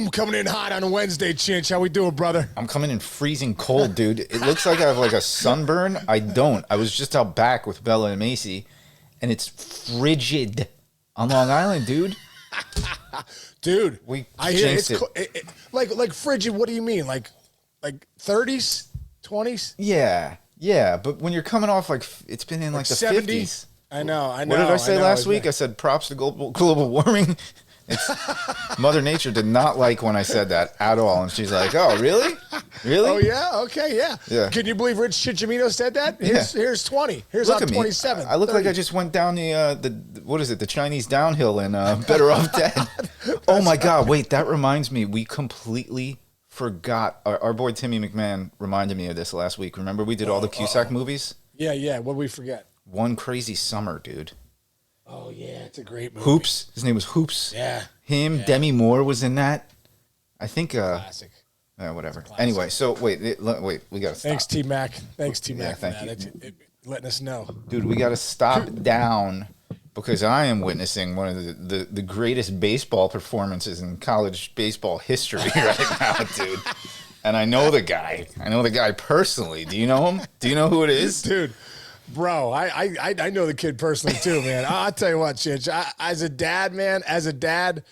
I'm coming in hot on a Wednesday, Chinch. How we doing, brother? I'm coming in freezing cold, dude. It looks like I have like a sunburn. I don't. I was just out back with Bella and Macy, and it's frigid on Long Island, dude. Dude, I hear it's like frigid. What do you mean? Like 30s, 20s? Yeah. But when you're coming off it's been in like the 70s. 50s. I know. What did I say last week? I said props to global warming. Mother Nature did not like when I said that at all, and she's like, "Oh, really? Really? Oh yeah, okay, yeah. Can you believe Rich Chichimino said that? Here's 20. Here's on 27. I look 30. Like I just went down the Chinese downhill and Better Off Dead. Oh my God! Wait, that reminds me. We completely forgot. Our boy Timmy McMahon reminded me of this last week. Remember we did all the Cusack movies? Yeah. What did we forget? One Crazy Summer, dude. Oh yeah, it's a great movie. Hoops. His name was Hoops. Yeah. Him. Yeah. Demi Moore was in that. I think. Classic. Whatever. Anyway, so wait. We gotta stop. Thanks, T Mac. Yeah, thank you. Letting us know, dude. We gotta stop down because I am witnessing one of the greatest baseball performances in college baseball history right now, dude. And I know the guy. I know the guy personally. Do you know him? Do you know who it is, dude? Bro, I know the kid personally too, man. I'll tell you what, Chich. As a dad,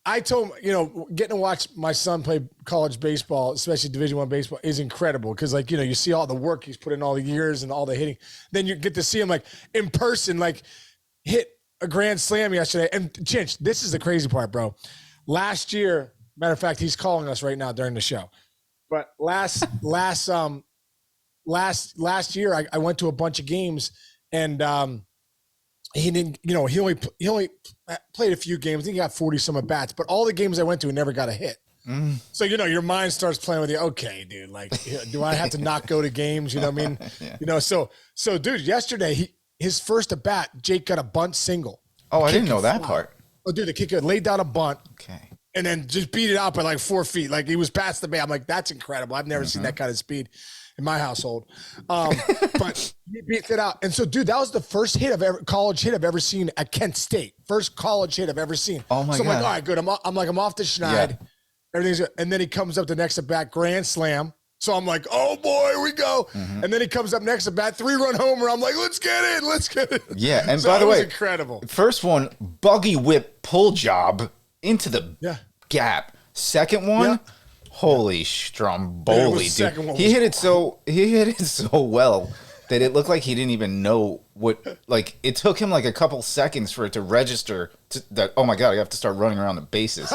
I told him, getting to watch my son play college baseball, especially Division I baseball, is incredible because, you see all the work he's put in all the years and all the hitting. Then you get to see him in person, hit a grand slam yesterday. And Chinch, this is the crazy part, bro. Last year, matter of fact, he's calling us right now during the show. But last year, I went to a bunch of games, and he didn't. He only played a few games. I think he got 40 some at bats, but all the games I went to, he never got a hit. Mm. So your mind starts playing with you. Okay, dude, do I have to not go to games? You know what I mean? Yeah. So, dude, yesterday his first at bat, Jake got a bunt single. Oh, I didn't know that part. Oh, dude, the kicker laid down a bunt. Okay. And then just beat it out by 4 feet. He was past the bat. I'm like, that's incredible. I've never seen that kind of speed in my household. But he beat it out. And so, dude, that was the first college hit I've ever seen at Kent State. First college hit I've ever seen. Oh, my God. So I'm like, all right, good. I'm off the schneid. Yeah. Everything's good. And then he comes up the next at bat, grand slam. So I'm like, oh, boy, here we go. Mm-hmm. And then he comes up next at bat, 3-run homer. I'm like, let's get it. Yeah, and so by the way, incredible. First one, buggy whip pull job into the gap. Second one, holy stromboli, dude. He hit it so well that it looked like he didn't even know what. It took him a couple seconds for it to register that. Oh my God, I have to start running around the bases.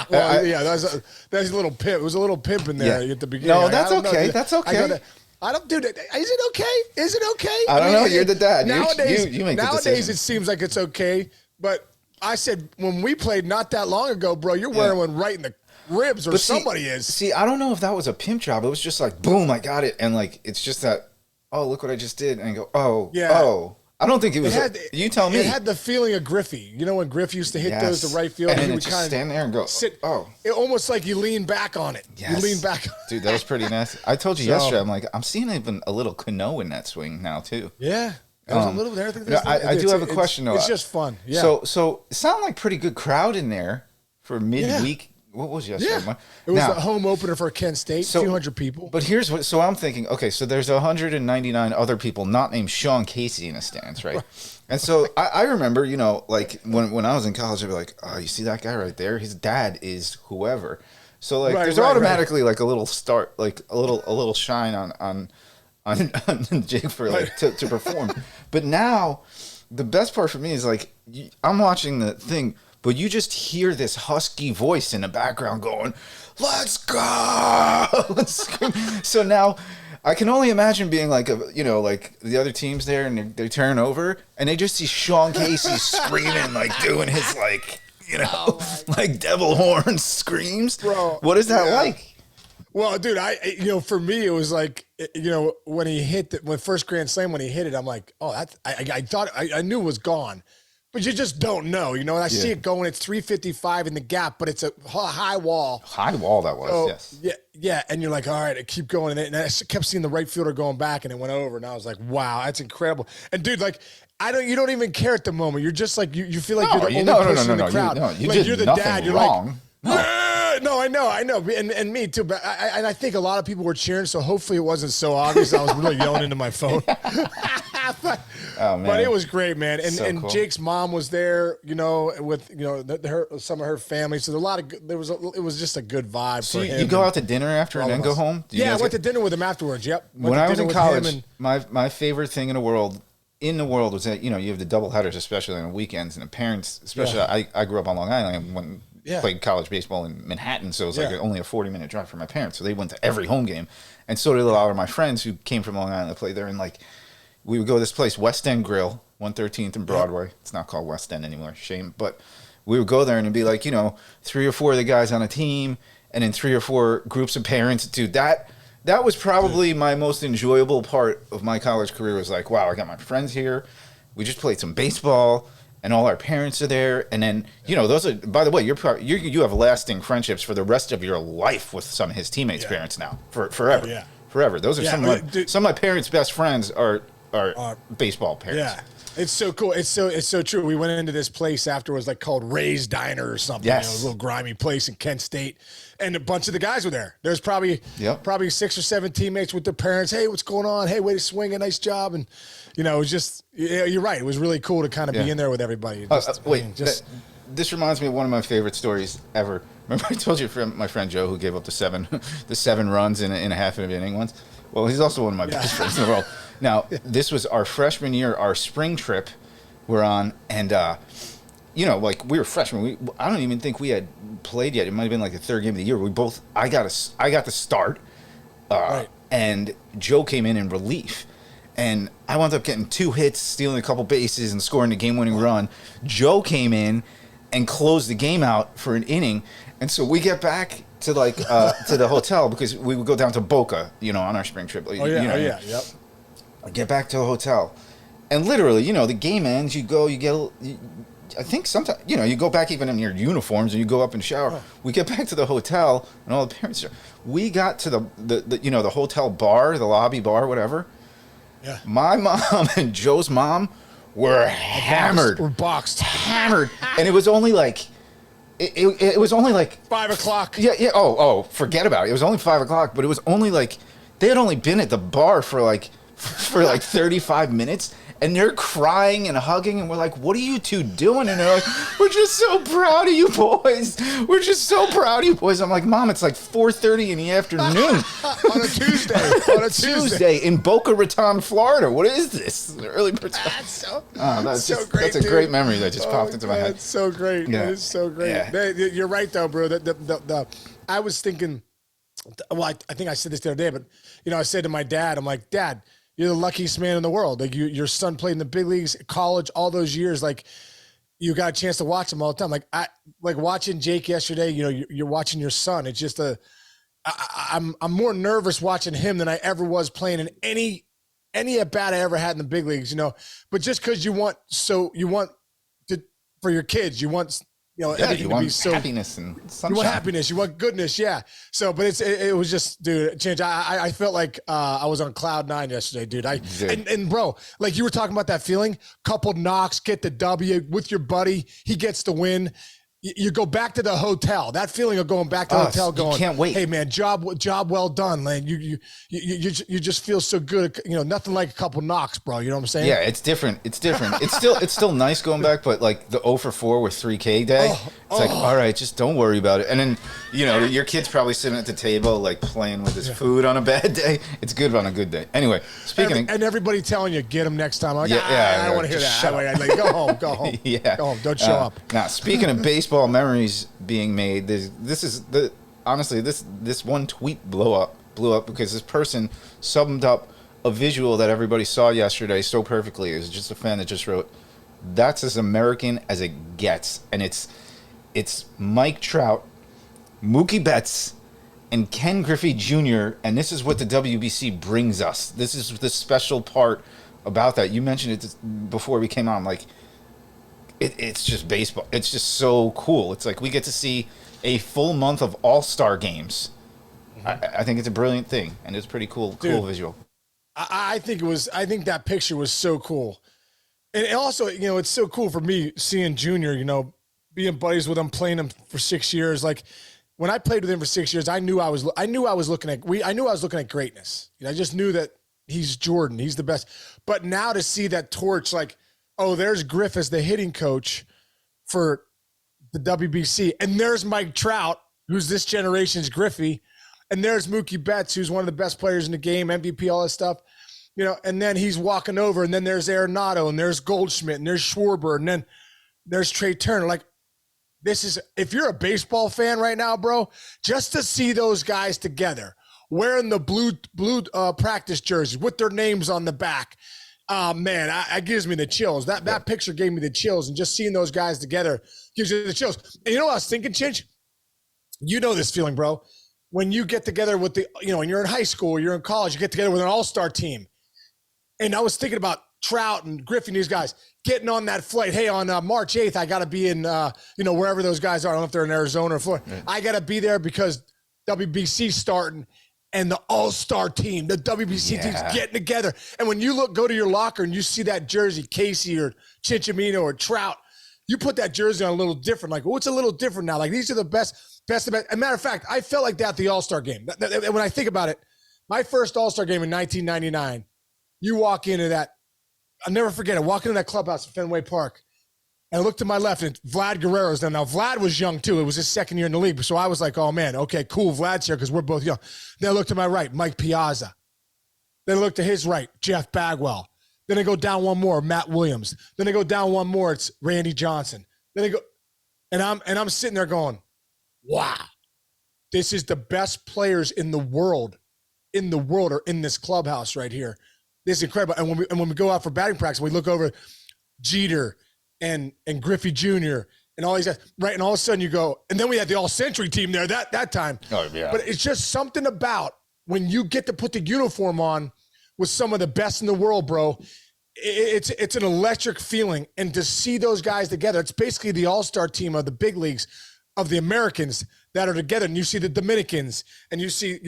That's a little pimp. It was a little pimp in there at the beginning. No, that's okay. That's okay. I don't do that. Is it okay? Is it okay? I don't know. You're the dad. Nowadays, you make the decision. Nowadays, it seems like it's okay. But I said when we played not that long ago, bro, you're wearing one right in the ribs, or somebody is. See, I don't know if that was a pimp job. It was just boom, I got it, and it's just that. Oh, look what I just did, and I go, oh. I don't think it was. You tell me. It had the feeling of Griffey. You know when Griff used to hit those to right field, and he would just stand there and go, It almost like you lean back on it. Yes. You lean back. Dude, that was pretty nasty. I told you yesterday. I'm seeing even a little Cano in that swing now too. Yeah. There's a little there. I do have a question though. It's just fun. Yeah. So it sounded like pretty good crowd in there for midweek. What was yesterday? Yeah. It was the home opener for Kent State, 200 people. But here's what, so I'm thinking, okay, so there's 199 other people not named Sean Casey in the stands, right? And so I remember, when I was in college, I'd be like, oh, you see that guy right there? His dad is whoever. So there's automatically a little start, a little shine on Jake for to perform. But now the best part for me is I'm watching the thing, but you just hear this husky voice in the background going, let's go! So now I can only imagine being the other team's there and they turn over and they just see Sean Casey screaming, doing his devil horn screams. Bro, what is that like? Well, dude, for me, it was when he hit when first grand slam, when he hit it, I'm like, oh, that's, I thought, I knew it was gone. But you just don't know, and I see it going. It's 355 in the gap, but it's a high wall. High wall that was, yes. Yeah, and you're like, all right, I keep going, and I kept seeing the right fielder going back, and it went over, and I was like, wow, that's incredible. And dude, you don't even care at the moment. You're just you feel like you're the only person in the crowd. You did you're the nothing dad. You're wrong. like, I know, and me too. But I think a lot of people were cheering, so hopefully it wasn't so obvious. I was really yelling into my phone. But it was great, man. And So cool. Jake's mom was there, with some of her family. So it was just a good vibe. So for him you go out to dinner after and then go home? I went to dinner with him afterwards. Yep. When I was in college, my favorite thing in the world was that you have the double headers, especially on the weekends, and the parents, especially. I grew up on Long Island when played college baseball in Manhattan, so it was like only a 40-minute drive for my parents. So they went to every home game, and so did a lot of my friends who came from Long Island to play there. And like, we would go to this place, West End Grill, 113th and Broadway. Yep. It's not called West End anymore, shame. But we would go there and it'd be like 3 or 4 of the guys on a team, and then 3 or 4 groups of parents. Dude, that was probably my most enjoyable part of my college career. Was like, wow, I got my friends here. We just played some baseball, and all our parents are there. And then, those are, by the way, you have lasting friendships for the rest of your life with some of his teammates' parents now, forever. Yeah. Forever. Those are some of my parents' best friends are baseball parents. Yeah. It's so cool. It's so true. We went into this place afterwards, like called Ray's Diner or something. Yes. A little grimy place in Kent State, and a bunch of the guys were there. There's probably 6 or 7 teammates with their parents. Hey, what's going on? Hey, way to swing, a nice job. And it was just, you're right. It was really cool to kind of be in there with everybody. This reminds me of one of my favorite stories ever. Remember I told you my friend Joe, who gave up the 7 runs in a half of an inning once? Well, he's also one of my best friends in the world. Now, this was our freshman year, our spring trip we're on, and, we were freshmen. I don't even think we had played yet. It might have been like the 3rd game of the year. I got to start, and Joe came in relief. And I wound up getting 2 hits, stealing a couple bases, and scoring the game-winning run. Joe came in and closed the game out for an inning. And so we get back to to the hotel, because we would go down to Boca, on our spring trip. Yep. I get back to the hotel, and literally, the game ends. You go, I think sometimes, you go back even in your uniforms, and you go up and shower. Oh. We get back to the hotel, and all the parents are. We got to the hotel bar, the lobby bar, whatever. Yeah. My mom and Joe's mom were hammered. We're boxed. Hammered, and it was only like. It was only like 5 o'clock. Yeah. Oh, forget about it. It was only 5 o'clock, but it was only like they had only been at the bar for like 35 minutes, and they're crying and hugging, and we're like, "What are you two doing?" And they're like, "We're just so proud of you boys. We're just so proud of you boys." I'm like, "Mom, it's like 4:30 in the afternoon on a Tuesday in Boca Raton, Florida. What is this? Early bird." That's so great. That's a great memory that just popped into my head. It's so great. Yeah. It's so great. Yeah. You're right though, bro. I was thinking. Well, I think I said this the other day, but I said to my dad, I'm like, "Dad, you're the luckiest man in the world. Like your son played in the big leagues, college, all those years. Like you got a chance to watch him all the time. Like watching Jake yesterday. You're watching your son. It's just I'm more nervous watching him than I ever was playing in any at bat I ever had in the big leagues. But just because you want to for your kids, you want. You want happiness and sunshine. You want happiness. You want goodness. Yeah. So, but it was just, dude, change. I felt like I was on cloud 9 yesterday, dude. And bro, like you were talking about that feeling, couple knocks, get the W with your buddy. He gets the win. You go back to the hotel. That feeling of going back to the hotel, going, can't wait. Hey man, job well done, Lane. You just feel so good. Nothing like a couple knocks, bro. You know what I'm saying? Yeah, it's different. It's still nice going back, but like the 0 for 4 with 3K day, it's like, all right, just don't worry about it. And then your kid's probably sitting at the table like playing with his food on a bad day. It's good on a good day. Anyway, and everybody telling you get him next time. I'm like, I don't want to hear that. Like, go home. Go home. Don't show up. Now, speaking of baseball memories being made, this one tweet blew up because this person summed up a visual that everybody saw yesterday so perfectly. It was just a fan that just wrote, "That's as American as it gets," and it's Mike Trout, Mookie Betts, and Ken Griffey Jr., and this is what the WBC brings us. This is the special part about that. You mentioned it before we came on, like. It's just baseball. It's just so cool. It's like we get to see a full month of all-star games. I think it's a brilliant thing, and it's pretty cool visual. I think that picture was so cool. And also, it's so cool for me seeing Junior, being buddies with him, playing him for 6 years. Like when I played with him for 6 years, I knew I was looking at greatness. I just knew that he's Jordan. He's the best. But now to see that torch, like, oh, there's Griff as the hitting coach for the WBC, and there's Mike Trout, who's this generation's Griffey, and there's Mookie Betts, who's one of the best players in the game, MVP, all that stuff. And then he's walking over, and then there's Arenado, and there's Goldschmidt, and there's Schwarber, and then there's Trey Turner. Like, this is, if you're a baseball fan right now, bro, just to see those guys together, wearing the blue practice jerseys with their names on the back, man, it gives me the chills. That picture gave me the chills, and just seeing those guys together gives you the chills. And you know what I was thinking, Chinch? You know this feeling, bro. When you get together with when you're in high school, you're in college, you get together with an all-star team. And I was thinking about Trout and Griff and these guys getting on that flight. Hey, on March 8th, I got to be in, wherever those guys are. I don't know if they're in Arizona or Florida. Yeah. I got to be there because WBC's starting and the all-star team, the WBC team's getting together. And when you go to your locker and you see that jersey, Casey or Chinchimino or Trout, you put that jersey on a little different. Like, it's a little different now. Like, these are the best. As a matter of fact, I felt like that at the all-star game. When I think about it, my first all-star game in 1999, you walk into that, I'll never forget it, walk into that clubhouse at Fenway Park, and I looked to my left, and Vlad Guerrero's there. Now, Vlad was young, too. It was his second year in the league. So I was like, oh, man, okay, cool, Vlad's here because we're both young. Then I looked to my right, Mike Piazza. Then I looked to his right, Jeff Bagwell. Then I go down one more, Matt Williams. Then I go down one more, it's Randy Johnson. Then I go, and I'm sitting there going, wow, this is the best players in the world are in this clubhouse right here. This is incredible. And when we go out for batting practice, we look over Jeter and Griffey Jr. and all these guys, right? And all of a sudden you go, and then we had the all-century team there that time. Oh, yeah. But it's just something about when you get to put the uniform on with some of the best in the world, bro. It's an electric feeling. And to see those guys together, it's basically the all-star team of the big leagues, of the Americans that are together. And you see the Dominicans, and you see,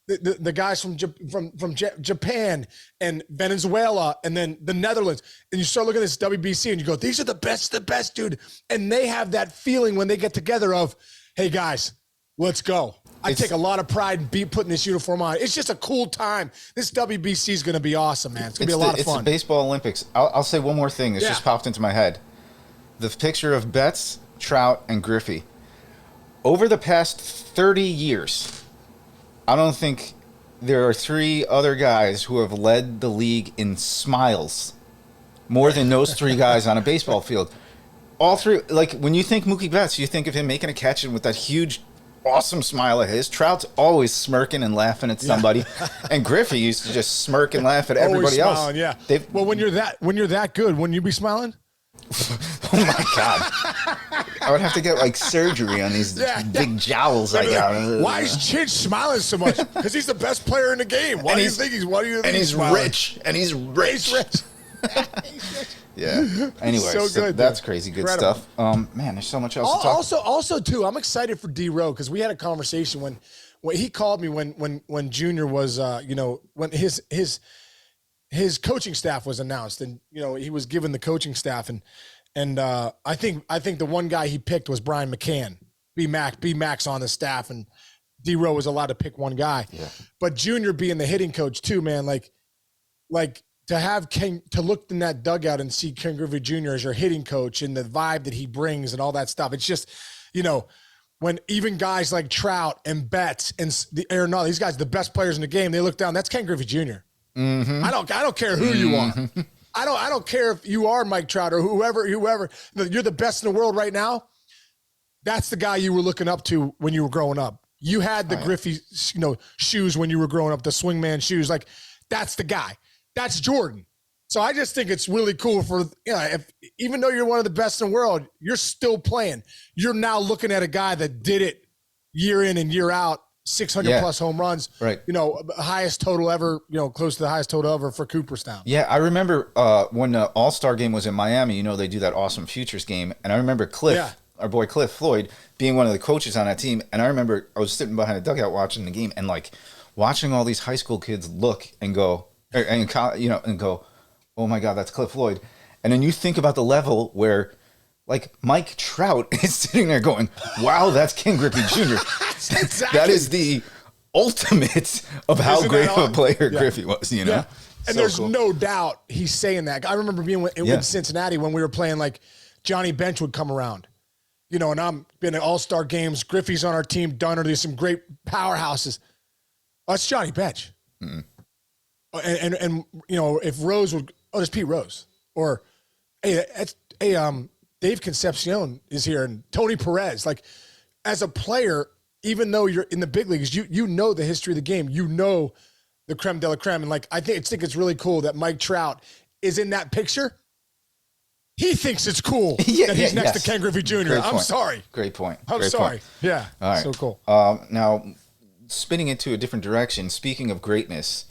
the guys from Japan and Venezuela, and then the Netherlands, and you start looking at this WBC and you go, these are the best, dude. And they have that feeling when they get together of, hey guys, let's go. I take a lot of pride in putting this uniform on. It's just a cool time. This WBC is going to be awesome, man. It's going to be a lot of fun. It's the baseball Olympics. I'll say one more thing. It's just popped into my head. The picture of Betts, Trout, and Griffey. Over the past 30 years, I don't think there are three other guys who have led the league in smiles more than those three guys on a baseball field. All three, like when you think Mookie Betts, you think of him making a catch and with that huge, awesome smile of his. Trout's always smirking and laughing at somebody, and Griffey used to just smirk and laugh at everybody else. Smiling, yeah. Well, when you're that good, wouldn't you be smiling? Oh my God! I would have to get like surgery on these big jowls I got. Why is Chinch smiling so much? Because he's the best player in the game. Why do you think he's rich? And he's rich. He's rich. Yeah. Anyway, so good, that's crazy good stuff. Man, there's so much else to talk. Also, too, I'm excited for D-Row because we had a conversation when he called me when Junior was, when his coaching staff was announced, and he was given the coaching staff, and I think the one guy he picked was Brian McCann, B-Mac's on the staff, and D-Row was allowed to pick one guy. Yeah. But Junior being the hitting coach too, man, like to have Ken, to look in that dugout and see Ken Griffey Jr. as your hitting coach and the vibe that he brings and all that stuff. It's just, when even guys like Trout and Betts and the Aaron Rodgers, these guys, the best players in the game, they look down. That's Ken Griffey Jr. Mm-hmm. I don't care who you are. I don't care if you are Mike Trout or whoever. You're the best in the world right now. That's the guy you were looking up to when you were growing up. You had the Griffey, shoes when you were growing up, the swingman shoes. Like, that's the guy. That's Jordan. So I just think it's really cool for, even though you're one of the best in the world, you're still playing. You're now looking at a guy that did it year in and year out, 600 plus home runs, right? Highest total ever, close to the highest total ever for Cooperstown. Yeah, I remember when the All-Star game was in Miami, they do that awesome Futures game. And I remember Cliff, our boy Cliff Floyd, being one of the coaches on that team. And I remember I was sitting behind a dugout watching the game and watching all these high school kids look and go, and go, oh my God, that's Cliff Floyd. And then you think about the level where Like Mike Trout is sitting there going, "Wow, that's Ken Griffey Jr." Exactly. That is the ultimate of how Isn't great that of a player yeah. Griffey was. You know, Yeah. And So there's cool. no doubt he's saying that. I remember being in Cincinnati when we were playing, like Johnny Bench would come around, you know, and I'm been at all-star games. Griffey's on our team. Dunner, there's some great powerhouses. Oh, it's Johnny Bench. And you know, if Rose would, there's Pete Rose, or hey, Dave Concepcion is here, and Tony Perez. Like, as a player, even though you're in the big leagues, you know the history of the game. You know the creme de la creme. And like, I think it's really cool that Mike Trout is in that picture. He thinks it's cool that he's next to Ken Griffey Jr. I'm sorry. Great point. I'm Great sorry. point. Yeah. All right. So cool. Now, spinning into a different direction, speaking of greatness,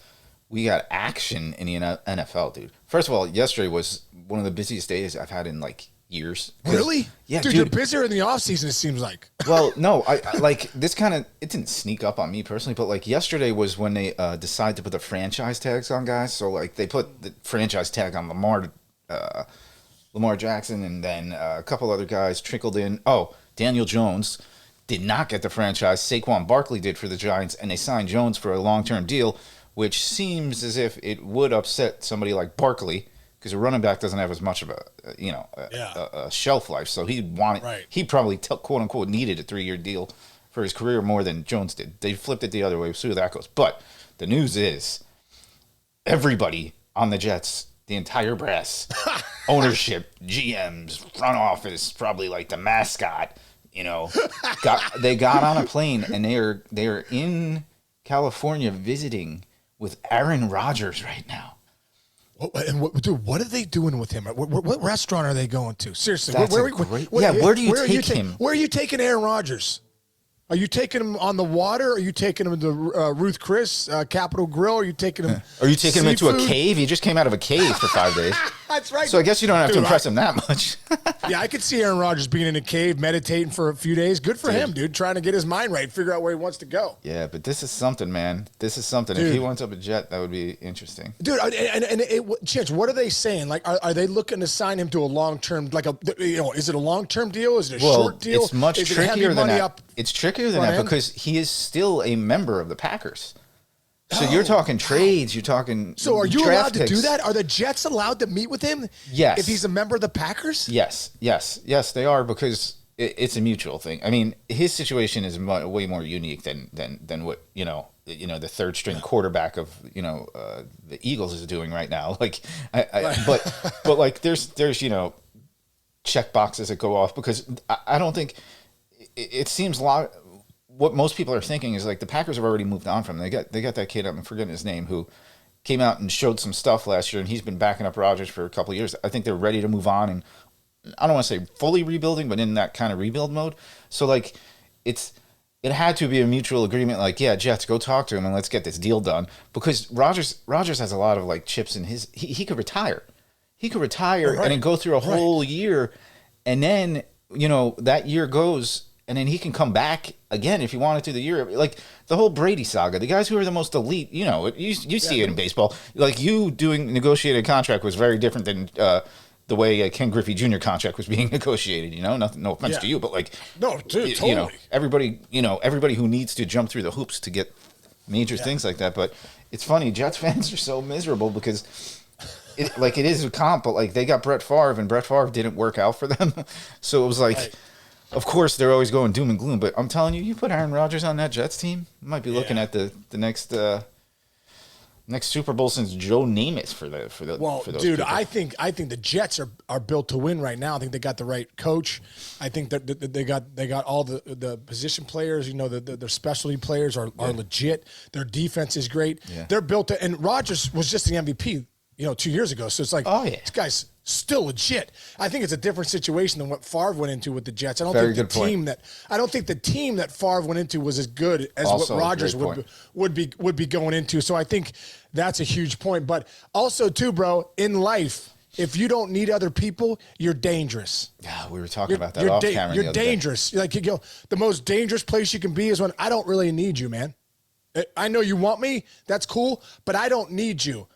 we got action in the NFL, dude. First of all, yesterday was one of the busiest days I've had in like years. Really? Yeah, dude. You're busier in the offseason, it seems like. Well, no, I like this kind of, it didn't sneak up on me personally, but like yesterday was when they decided to put the franchise tags on guys. So like they put the franchise tag on Lamar Jackson, and then a couple other guys trickled in. Oh, Daniel Jones did not get the franchise. Saquon Barkley did for the Giants, and they signed Jones for a long-term deal, which seems as if it would upset somebody like Barkley, because a running back doesn't have as much of a shelf life. So he probably quote unquote needed a 3-year deal for his career more than Jones did. They flipped it the other way. We'll see where that goes. But the news is everybody on the Jets, the entire brass, ownership, GMs, front office, probably like the mascot, you know, they got on a plane, and they are in California visiting with Aaron Rodgers right now. Dude, what are they doing with him? What restaurant are they going to? Seriously, That's where do you take him? Where are you taking Aaron Rodgers? Are you taking him on the water? Are you taking him to Ruth Chris Capitol Grill? Are you taking him? Are you taking him into a seafood? cave? He just came out of a cave for 5 days. That's right. So I guess you don't have to impress him that much. Yeah, I could see Aaron Rodgers being in a cave, meditating for a few days. Good for him, dude. Trying to get his mind right, figure out where he wants to go. Yeah, but this is something, man. This is something. Dude. If he wants up a jet, that would be interesting. Dude, Chance, what are they saying? Like, are they looking to sign him to a long-term, like is it a long-term deal? Is it a short deal? It's much is trickier than that. It's trickier than that end? because he is still a member of the Packers. So you're talking trades, you're talking. So are you draft allowed to picks. do that? Are the Jets allowed to meet with him? Yes. If he's a member of the Packers? Yes, they are, because it's a mutual thing. I mean, his situation is way more unique than what the third string quarterback of the Eagles is doing right now. Like, but like there's check boxes that go off, because I don't think it seems what most people are thinking is like the Packers have already moved on from him. They got that kid, I'm forgetting his name, who came out and showed some stuff last year, and he's been backing up Rodgers for a couple of years. I think they're ready to move on, and I don't want to say fully rebuilding, but in that kind of rebuild mode. So like it had to be a mutual agreement. Like, yeah, Jets, go talk to him and let's get this deal done, because Rodgers has a lot of like chips in his. He could retire. He could retire and then go through a whole year, and then that year goes. And then he can come back again if he wanted to the year. Like the whole Brady saga, the guys who are the most elite, you see it in baseball. Like you doing negotiated contract was very different than the way Ken Griffey Jr. contract was being negotiated. Nothing, no offense to you, but like no, dude, totally. Everybody who needs to jump through the hoops to get major things like that. But it's funny, Jets fans are so miserable because it is a comp, but like they got Brett Favre, and Brett Favre didn't work out for them, so it was like. Right. Of course, they're always going doom and gloom, but I'm telling you, you put Aaron Rodgers on that Jets team, you might be looking at the next Super Bowl since Joe Namath for those dude, people. I think the Jets are built to win right now. I think they got the right coach. I think that they got all the position players. Their specialty players are legit. Their defense is great. Yeah. They're built to, and Rodgers was just the MVP 2 years ago. So it's like, this guy's still legit. I think it's a different situation than what Favre went into with the Jets. I don't think the team that Favre went into was as good as also what Rodgers would be going into. So I think that's a huge point. But also too, bro, in life, if you don't need other people, you're dangerous. Yeah, we were talking about that off camera. You're dangerous. Like the most dangerous place you can be is when I don't really need you, man. I know you want me. That's cool, but I don't need you.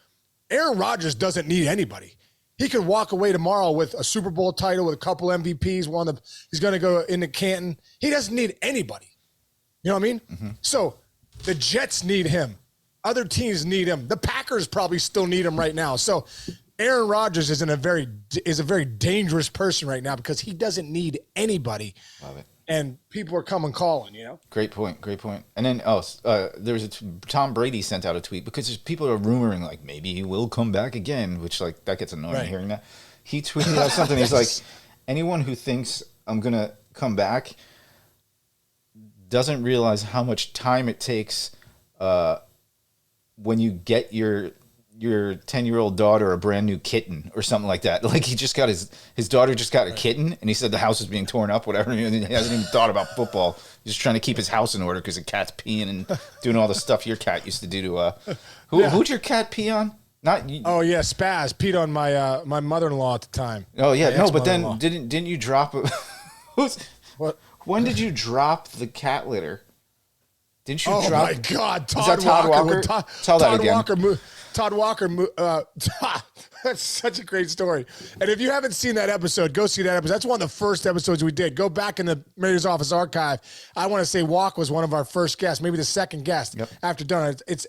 Aaron Rodgers doesn't need anybody. He could walk away tomorrow with a Super Bowl title, with a couple MVPs. He's going to go into Canton. He doesn't need anybody. You know what I mean? Mm-hmm. So the Jets need him. Other teams need him. The Packers probably still need him right now. So Aaron Rodgers is a very dangerous person right now because he doesn't need anybody. Love it. And people are coming calling, you know? Great point. And then, there was Tom Brady sent out a tweet because people are rumoring, like, maybe he will come back again, which, like, that gets annoying hearing that. He tweeted out something. He's like, anyone who thinks I'm going to come back doesn't realize how much time it takes when you get your 10-year-old daughter a brand new kitten or something like that. Like, he just got his daughter just got a kitten, and he said the house is being torn up, whatever. He hasn't even thought about football. He's just trying to keep his house in order because the cat's peeing and doing all the stuff your cat used to do to who'd your cat pee on? Not you. Oh yeah, Spaz peed on my my mother-in-law at the time. Oh yeah, no, but then didn't you drop what? When did you drop the cat litter? Didn't you drop? Oh my God, Todd Walker. Tell that again. Todd Walker, that's such a great story. And if you haven't seen that episode, go see that episode. That's one of the first episodes we did. Go back in the Mayor's Office archive. I want to say Walk was one of our first guests, maybe the second guest after done. It's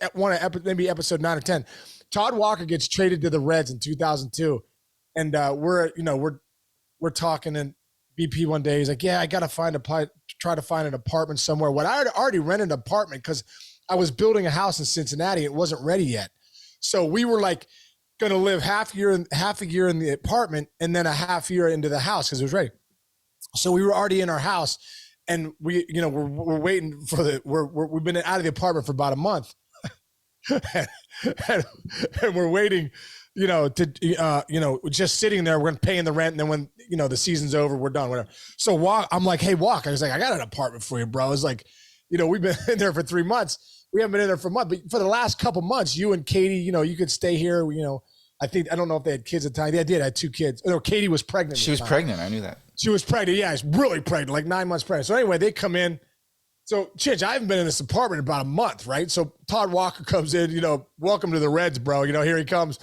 maybe episode 9 or 10. Todd Walker gets traded to the Reds in 2002, and we're talking, and BP one day he's like, "Yeah, I got to try to find an apartment somewhere." What I had already rented an apartment because I was building a house in Cincinnati. It wasn't ready yet. So we were like going to live half a year in the apartment and then a half year into the house because it was ready. So we were already in our house, and we're waiting for we've been out of the apartment for about a month, and we're waiting, just sitting there. We're paying the rent, and then when the season's over, we're done. Whatever. So I'm like, "Hey, Walk," I was like, "I got an apartment for you, bro." I was like, we've been in there for 3 months. We haven't been in there for a month, but for the last couple months, you and Katie, you could stay here. I don't know if they had kids at the time. They did. I had 2 kids. No, Katie was pregnant. She was pregnant. I knew that. She was pregnant. Yeah, she's really pregnant, like 9 months pregnant. So anyway, they come in. So, Chich, I haven't been in this apartment in about a month, right? So Todd Walker comes in, welcome to the Reds, bro. Here he comes.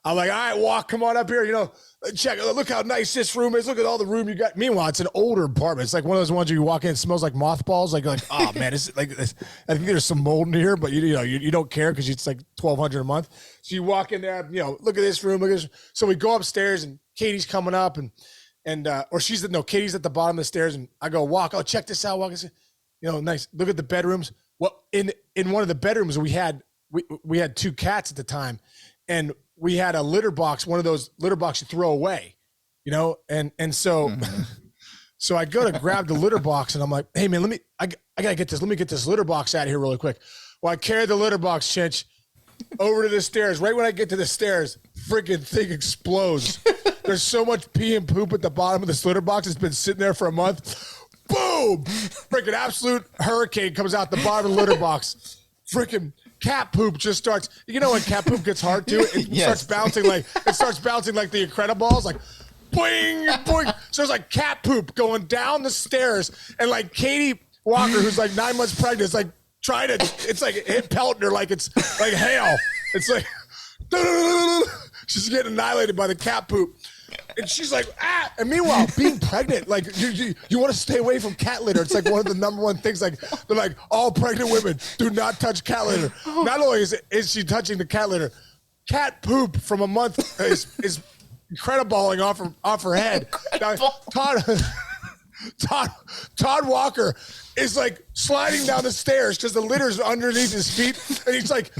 I'm like, all right, Walk, come on up here. Check, look how nice this room is. Look at all the room you got. Meanwhile, it's an older apartment. It's like one of those ones where you walk in, it smells like mothballs. Like, oh man, it's like this. I think there's some mold in here, but you don't care because it's like $1,200 a month. So you walk in there, look at this room, look at this. So we go upstairs, and Katie's coming up, and Katie's at the bottom of the stairs, and I go, Walk, oh, check this out, Walk. I said, nice. Look at the bedrooms. Well, in one of the bedrooms we had 2 cats at the time, and we had a litter box, one of those litter boxes you throw away, and so, so I go to grab the litter box, and I'm like, hey man, I gotta get this. Let me get this litter box out of here really quick. Well, I carry the litter box, Chinch, over to the stairs. Right when I get to the stairs, freaking thing explodes. There's so much pee and poop at the bottom of this litter box. It's been sitting there for a month. Boom! Freaking absolute hurricane comes out the bottom of the litter box. Freaking cat poop just starts. When cat poop gets hard too, it starts bouncing like the Incredibles, like boing, boing. So it's like cat poop going down the stairs, and like Katie Walker, who's like 9 months pregnant, is like trying to. It's like hit pelting her like it's like hail. It's like she's getting annihilated by the cat poop. And she's like, ah. And meanwhile, being pregnant, like you want to stay away from cat litter. It's like one of the number one things. Like they're like, all pregnant women do not touch cat litter. Not only is she touching the cat litter, cat poop from a month is incredible off her head. Now, Todd Walker is like sliding down the stairs because the litter's underneath his feet, and he's like,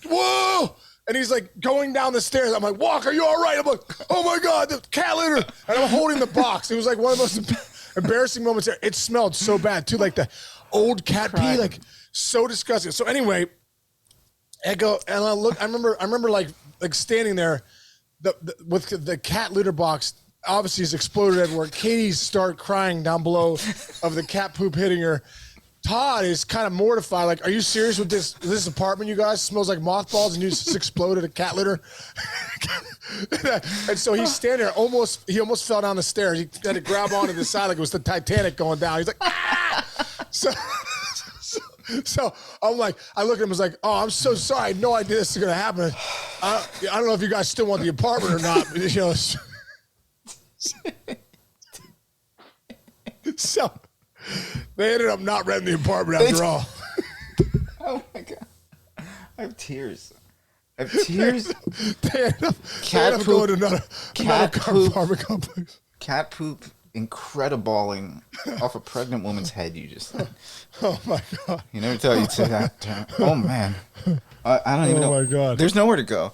whoa. And he's like going down the stairs. I'm like, Walker, are you all right? I'm like, oh my God, the cat litter. And I'm holding the box. It was like one of the most embarrassing moments there. It smelled so bad too, like the old cat pee, like so disgusting. So anyway, I go and I look. I remember like standing there, with the cat litter box. Obviously, it's exploded everywhere. Katie start crying down below of the cat poop hitting her. Todd is kind of mortified. Like, are you serious with this apartment, you guys? It smells like mothballs, and you just exploded a cat litter. And so he's standing there, he almost fell down the stairs. He had to grab onto the side like it was the Titanic going down. He's like, ah! So I'm like, I look at him, I was like, oh, I'm so sorry. I had no idea this is going to happen. I don't know if you guys still want the apartment or not. But, you know, so they ended up not renting the apartment after all. Oh my God. I have tears. They ended up going to another apartment complex. Cat poop incrediballing off a pregnant woman's head, you just said. Oh my God. You never thought you'd say that term. Oh man. I don't even know. Oh my God. There's nowhere to go.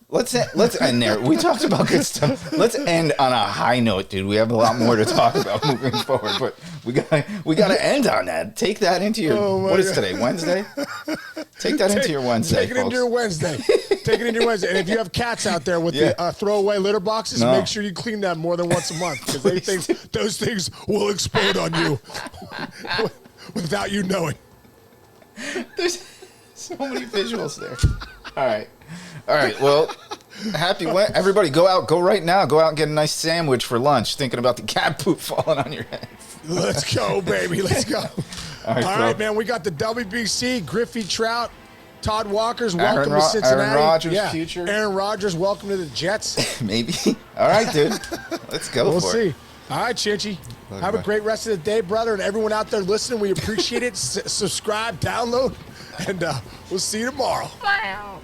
Let's end there. We talked about good stuff. Let's end on a high note, dude. We have a lot more to talk about moving forward, but we gotta end on that. Take that into your what is today? Wednesday? Take that into your Wednesday. Take it into your Wednesday. Take it into your Wednesday. And if you have cats out there with the throwaway litter boxes, make sure you clean them more than once a month because they think those things will explode on you without you knowing. There's so many visuals there. All right. Well, everybody go right now. Go out and get a nice sandwich for lunch. Thinking about the cat poop falling on your head. Let's go, baby. Let's go. All right, man. We got the WBC, Griffey, Trout, Todd Walker's welcome to Cincinnati. Aaron Rodgers' future. Aaron Rodgers, welcome to the Jets. Maybe. All right, dude. Let's go. We'll see. All right, Chinchy. Have a great rest of the day, brother. And everyone out there listening, we appreciate it. Subscribe, download, and we'll see you tomorrow. Wow.